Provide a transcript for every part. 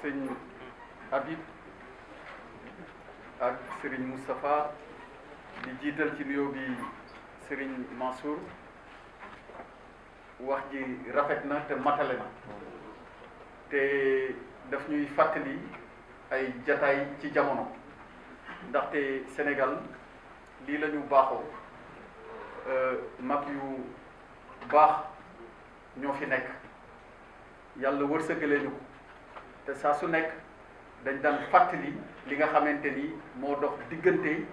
sëñ Habib ak Serigne Moustapha di jiital ci nuyoo bi Serigne Mansour wax ji rafet na te matale na te daf ñuy fàttali ay jataay ci jamono ndaxte Sénégal lii la ñu baaxoo mag yu baax ñoo fi nekk yàlla wërsëgalee ñu ko te saa su nekk dañ daan fàttali li nga xamante ni moo dox diggante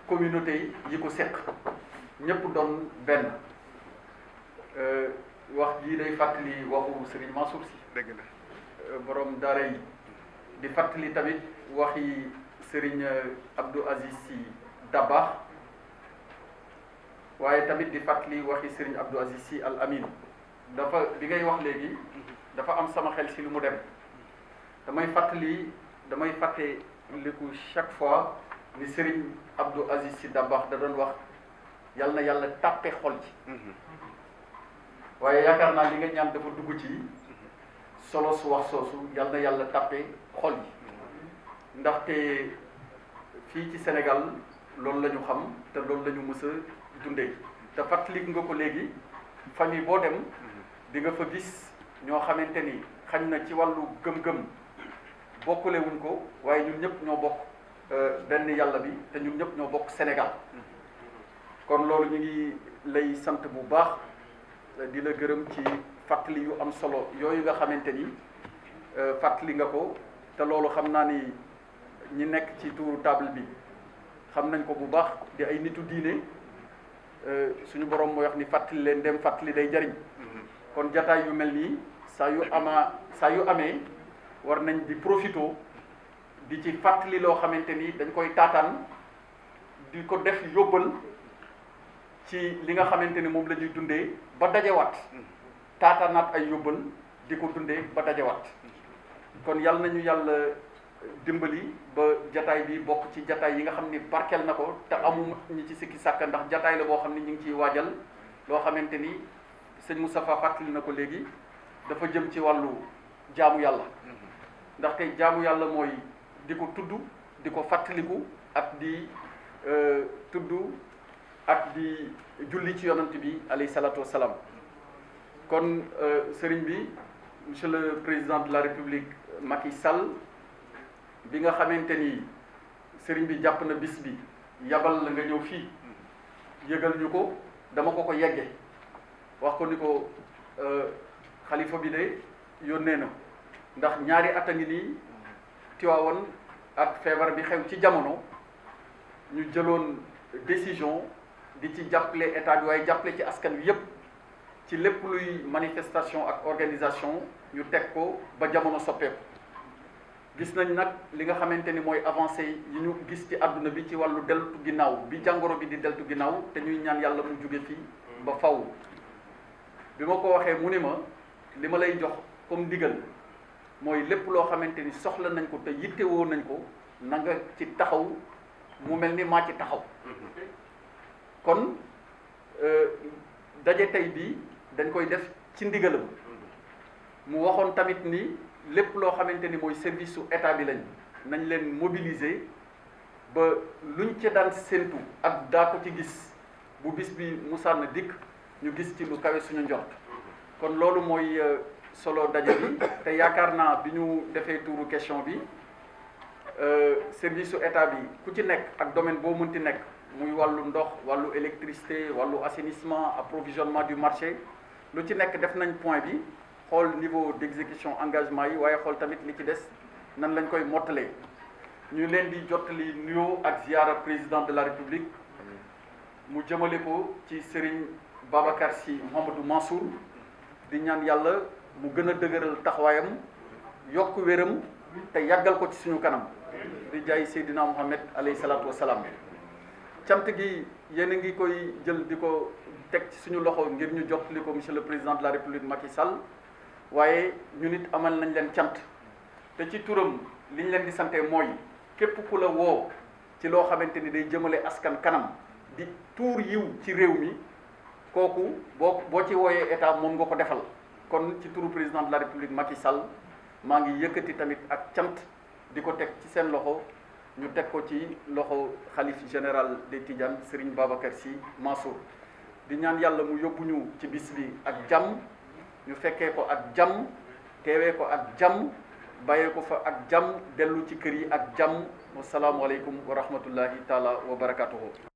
communauté yi ko seq ñëpp doon benn wax jii day fàttali waxu Serigne Mansour Sy dëgg la borom daara yi di fàttali tamit waxi Serigne Abdou Aziz Sy Dabakh waaye tamit di fàttali waxi Serigne Abdou Aziz Sy Al Amin dafa bi ngay wax léegi dafa am sama xel si lu mu dem damay fàttaliku chaque fois ni Serigne Abdou Aziz Sy Dabakh da doon wax yal na yàlla tàppe xol ci waaye yaakaar naa li nga ñaan dafa dugg ci solo su wax soosu yal na yàlla tàppe xol yi ndaxte fii ci Sénégal loolu la ñu xam te loolu la ñu mës a dundee te fàttalik nga ko léegi famille boo dem di nga fa gis ñoo xamante ni xañ na ci wàllu gëm-gëm bokkule wuñ ko waaye ñun ñëpp ñoo bokk benn yàlla bi te ñun ñëpp ñoo bokk Sénégal kon loolu ñu ngi lay sant bu baax di la gërëm ci fàttali yu am solo yooyu nga xamante ni fàttali nga ko te loolu xam naa ni ñi nekk ci tuuru table bi xam nañ ko bu baax di ay nitu diine suñu borom mooy wax ni fàttali leen dem fàttali day jariñ kon jataay yu mel nii saa yu amee war nañ di profito di ci fàttali loo xamante ni dañ koy taataan di ko def yóbbal ci li nga xamante ni moom la ñuy dundee ba dajewaat taataanaat ay yóbbal di ko dundee ba dajewaat kon yàlla nañu yàlla dimbali ba jataay bi bokk ci jataay yi nga xam ni barkeel na ko te amu ñi ci sikki sàkk ndax jataay la boo xam ni ñu ngi ciy waajal loo xamante ni sëñ Moustapha fàttali na ko léegi dafa jëm ci wàllu jaamu yàlla ndaxte jaamu yàlla mooy di ko tudd di ko fàttaliku ak di tudd ak di julli ci yonant bi alayhi salaatu wassalaam kon sëriñ bi monsieur le président de la république Macky Sall bi nga xamante ni sëriñ bi jàpp na bis bi yabal la nga ñëw fii yëgal ñu ko dama ko yegge wax ko ni ko xalifa bi de yónnee na ndax ñaari at a ngi nii Tiwaawan ak feebar bi xew ci jamono ñu jëloon décision di ci jàppale état bi waaye jàppale ci askan wi yépp ci lépp luy manifestation ak organisation ñu teg ko ba jamono soppeeku gis nañ nag li nga xamante ni mooy avancé yi ñu gis ci àdduna bi ci wàllu deltu ginnaaw bi jàngoro bi di deltu ginnaaw te ñuy ñaan yàlla mu jóge fii ba faw bi ma ko waxee mu ni ma li ma lay jox comme ndigal mooy lépp loo xamante ni soxla nañ ko te yittewoo nañ ko na nga ci taxaw mu mel ni maa ci taxaw kon daje tey bii dañ koy def ci ndigalam mu waxoon tamit ni lépp loo xamante ni mooy service su état bi lañ nañ leen mobiliser ba luñ ci daan séentu ak daa ko ci gis bu bis bi musaan na dikk ñu gis ci lu kawe suñu njort kon loolu mooy solo daje bi te yaakaar naa bi ñu defee tuuru question bi service su état bi ku ci nekk ak domaine boo mënti nekk muy wàllu ndox wàllu électricité wàllu assainissement approvisionnement du marché lu ci nekk def nañ point bi xool niveau d'exécution engagement yi waaye xool tamit li ci des nan lañ koy mottalee ñu leen di jottali nuyoo ak ziara président de la république mu jëmale ko ci Serigne Babacar Sy Mouhamadou Mansour di ñaan yàlla mu gën a dëgëral taxawaayam yokk wéram te yàggal ko ci suñu kanam di jaay Seydina Mohamed alayhi salaatu wasalaam cant gi yéen a ngi koy jël di ko teg ci suñu loxo ngir ñu jottali ko monsieur le président de la république Macky Sall waaye ñu nit amal nañ leen cant te ci turam li ñu leen di sante mooy képp ku la woo ci loo xamante ni day jëmale askan kanam di tuur yiw ci réew mi kooku boo ci wooyee état moom nga ko defal kon ci turu président de la république Macky Sall maa ngi yëkkati tamit ak cant di ko teg ci seen loxo ñu teg ko ci loxo xalif général des Tidianes Serigne Babacar Sy Mansour di ñaan yàlla mu yóbbu ñu ci bis bi ak jàmm ñu fekkee ko ak jàmm teewee ko ak jàmm bàyyee ko fa ak jàmm dellu ci kër yi ak jàmm wasalaamualeykum wa rahmatullahi taala wa barakatuhu